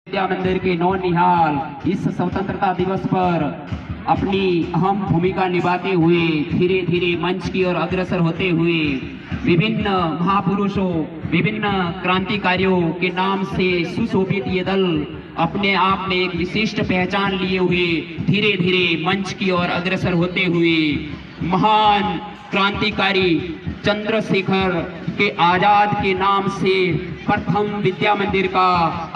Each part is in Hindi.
विद्या मंदिर के नौनिहाल इस स्वतंत्रता दिवस पर अपनी अहम भूमिका निभाते हुए धीरे धीरे मंच की ओर अग्रसर होते हुए विभिन्न महापुरुषों, विभिन्न क्रांतिकारियों के नाम से सुशोभित ये दल अपने आप में एक विशिष्ट पहचान लिए हुए धीरे धीरे मंच की ओर अग्रसर होते हुए महान क्रांतिकारी चंद्रशेखर के आजाद के नाम से प्रथम विद्या मंदिर का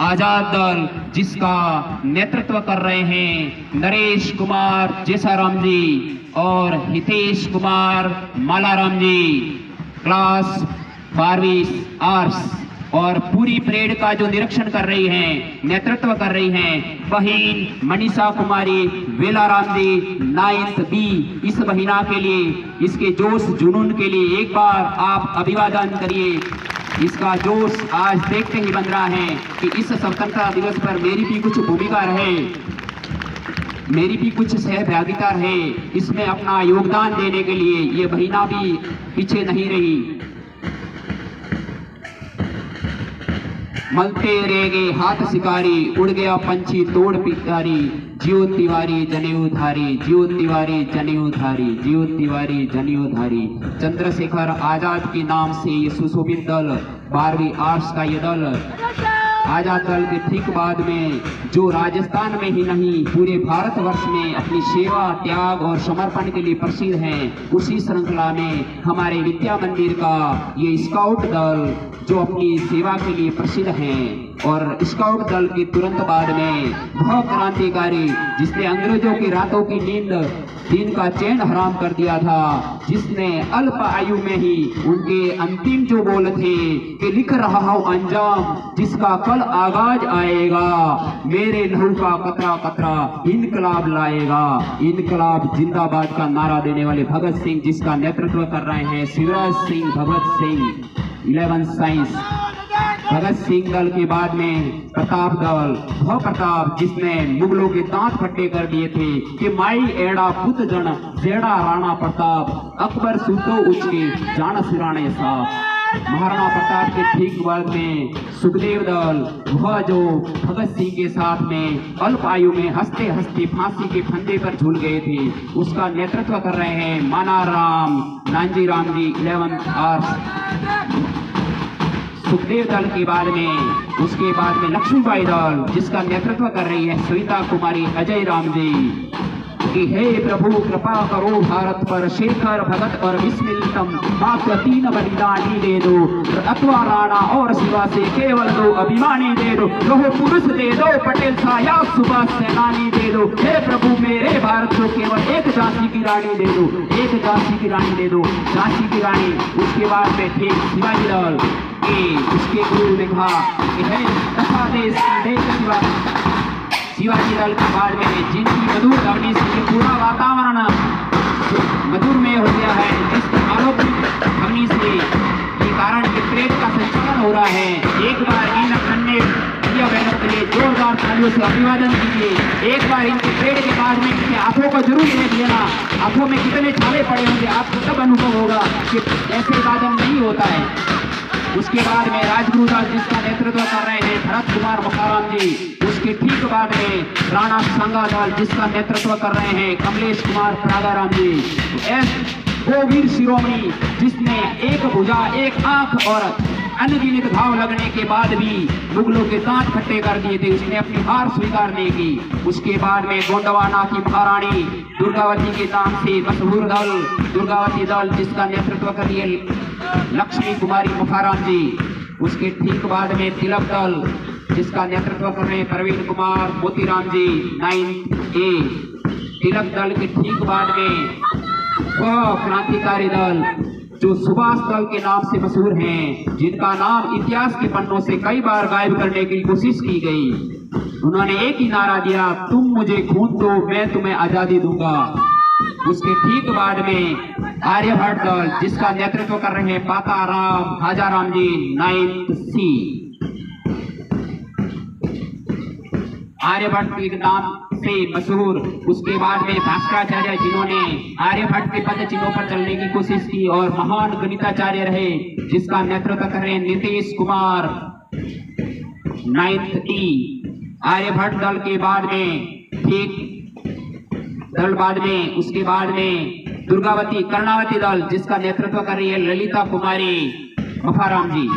आजाद दल, जिसका नेतृत्व कर रहे हैं नरेश कुमार जेसाराम जी और हितेश कुमार मालाराम जी, क्लास 12वीं आर्ट्स, और पूरी परेड का जो निरीक्षण कर रही हैं, नेतृत्व कर रही हैं बहिन मनीषा कुमारी वेलाराम जी 9th B। इस महीना के लिए, इसके जोश जुनून के लिए एक बार आप अभिवादन करिए। इसका जोश आज देखते ही बन रहा है कि इस स्वतंत्रता दिवस पर मेरी भी कुछ भूमिका रहे, मेरी भी कुछ सहभागिता रहे, इसमें अपना योगदान देने के लिए ये महीना भी पीछे नहीं रही। मलते रह गए हाथ शिकारी, उड़ गया पंछी तोड़ पिकारी, जियो तिवारी जनेऊधारी, जियो तिवारी जनेऊधारी, जियो तिवारी जनेऊधारी। चंद्रशेखर आजाद के नाम से ये सुशोभित दल 12वीं आर्ट्स का ये दल आजाद दल के ठीक बाद में जो राजस्थान में ही नहीं पूरे भारतवर्ष में अपनी सेवा, त्याग और समर्पण के लिए प्रसिद्ध हैं, उसी श्रृंखला में हमारे विद्या मंदिर का ये स्काउट दल जो अपनी सेवा के लिए प्रसिद्ध हैं। और स्काउट दल के तुरंत बाद में वह क्रांतिकारी जिसने अंग्रेजों की रातों की नींद, दिन का चैन हराम कर दिया था, जिसने अल्प आयु में ही उनके अंतिम जो बोल थे कि लिख रहा हूं अंजाम जिसका कल आगाज आएगा, मेरे लहू का कतरा कतरा इनकलाब लाएगा। इनकलाब जिंदाबाद का नारा देने वाले भगत सिंह, जिसका नेतृत्व कर रहे हैं शिवराज सिंह भगत सिंह 11th साइंस। भगत सिंह दल के बाद में प्रताप दल, वह प्रताप जिसने मुगलों के दांत फट्टे कर दिए थे कि माई एड़ा पुत जन जेड़ा राणा प्रताप, अकबर सूतो उचके जान सिराने साहब। महाराणा प्रताप के ठीक बाद में सुखदेव दल, वह जो भगत सिंह के साथ में अल्प आयु में हंसते हंसते फांसी के फंदे पर झूल गए थे, उसका नेतृत्व कर रहे हैं मानाराम नांजीराम जी 11th आर्ट्स। सुखदेव दल के बाद में, उसके बाद में लक्ष्मीबाई दल जिसका नेतृत्व कर रही है सविता कुमारी अजय राम जी कि हे प्रभु कृपा करो भारत पर, शेखर भगत और विस्मितम मात्र 3 बलिदानी दे दो, अथवा राणा और शिवा से केवल 2 अभिमानी दे दो, लोह पुरुष दे दो पटेल सा या सुभाष सेनानी दे दो, हे प्रभु मेरे भारत को केवल एक झांसी की रानी दे दो, एक झांसी की रानी दे दो, झांसी की रानी। उसके बाद में थे शिवाजी दल के, उसके गुरु ने कहा कि है तथा देश शिवाजी दल के बाद में जिनकी मधुर ध्वनि से पूरा वातावरण मधुर में हो गया है, जिस आरोप ध्वनि से के कारण के प्रेत का संचालन हो रहा है, एक बार इन अन्य भैया बहनों के लिए जोरदार तालियों से अभिवादन कीजिए। एक बार इनके प्रेत के बाद में इनके आंखों को जरूर देख लेना, आंखों में कितने छाले पड़े होंगे, आपको तब अनुभव होगा कि ऐसे वादन नहीं होता है। उसके बाद में राजगुरु दास जिसका नेतृत्व कर रहे हैं भरत कुमार मुखाराम जी, उसके ठीक बाद में राणा सांगा दल जिसका नेतृत्व कर रहे हैं कमलेश कुमार प्रागाराम जी, वो वीर शिरोमणि जिसने एक भुजा, एक आंख और अनगिनत घाव लगने के बाद भी मुगलों के दांत खट्टे कर दिए थे, उसने अपनी हार स्वीकार नहीं की। उसके बाद में गोंडवाना की महारानी दुर्गावती के नाम से मशहूर दल दुर्गावती दल जिसका नेतृत्व कर रही है लक्ष्मी कुमारी मुखाराम जी। उसके ठीक बाद में तिलक दल जिसका नेतृत्व कर रहे हैं प्रवीण कुमार मोतीराम जी 9th A। तिलक दल के ठीक बाद में वह क्रांतिकारी दल जो सुभाष दल के नाम से मशहूर हैं, जिनका नाम इतिहास के पन्नों से कई बार गायब करने की कोशिश की गई। उन्होंने एक ही नारा दिया, तुम मुझे खून दो मैं तुम्हें आजादी दूंगा। उसके ठीक बाद में आर्यभट्ट दल जिसका नेतृत्व कर रहे हैं पाताराम हाजाराम जी 9th C। आर्यभट्ट के नाम से मशहूर। उसके बाद में भास्कराचार्य जिन्होंने आर्यभट्ट के पद चिन्हों पर चलने की कोशिश की और महान गणिताचार्य रहे जिसका नेतृत्व कर रहे हैं नीतीश कुमार 9th E। आर्यभट्ट दल के बाद में ठीक दल बाद में उसके बाद में दुर्गावती कर्णावती दल जिसका नेतृत्व कर रही है ललिता कुमारी मफाराम जी।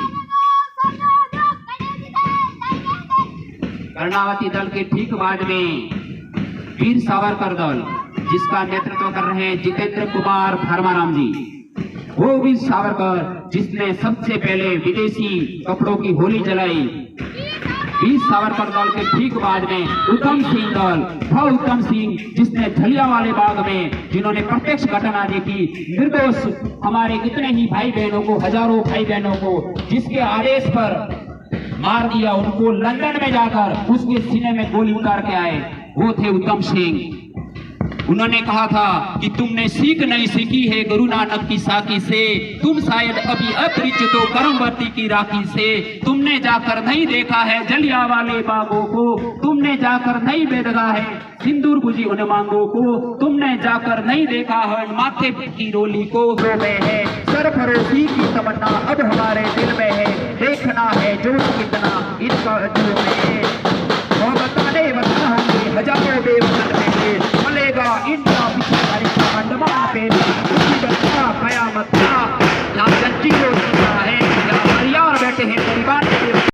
कर्णावती दल के ठीक बाद में वीर सावरकर दल जिसका नेतृत्व कर रहे हैं जितेंद्र कुमार धर्माराम जी। वो वीर सावरकर जिसने सबसे पहले विदेशी कपड़ों की होली जलाई। वीर सावरकर दल के ठीक बाद में उत्तम सिंह दल, वह उत्तम सिंह जिसने जलियांवाले बाग में जिन्होंने प्रत्यक्ष घटना देखी, निर्दोष हमारे कितने ही भाई बहनों को, हजारों भाई बहनों को जिसके आदेश पर मार दिया, उनको लंदन में जाकर उसके सीने में गोली उतार के आए, वो थे उत्तम सिंह। उन्होंने कहा था कि तुमने सीख नहीं सीखी है गुरु नानक की साकी से, तुम शायद अभी अपरिचित हो करमवती की राखी से। तुमने जाकर नहीं देखा है जलियांवाले बागों को, तुमने जाकर नहीं देखा है सिंदूर बुझी उन मांगों को, तुमने जाकर नहीं देखा है माथे की रोली को। जो में है सरफरोशी की तमन्ना अब हमारे दिल में है, देखना है जोश कितना इनका दिल में है। वो बताने वतन होंगे हजारों बेवतन में, मलेगा इंडिया पिछले अंडमान पे, कयामत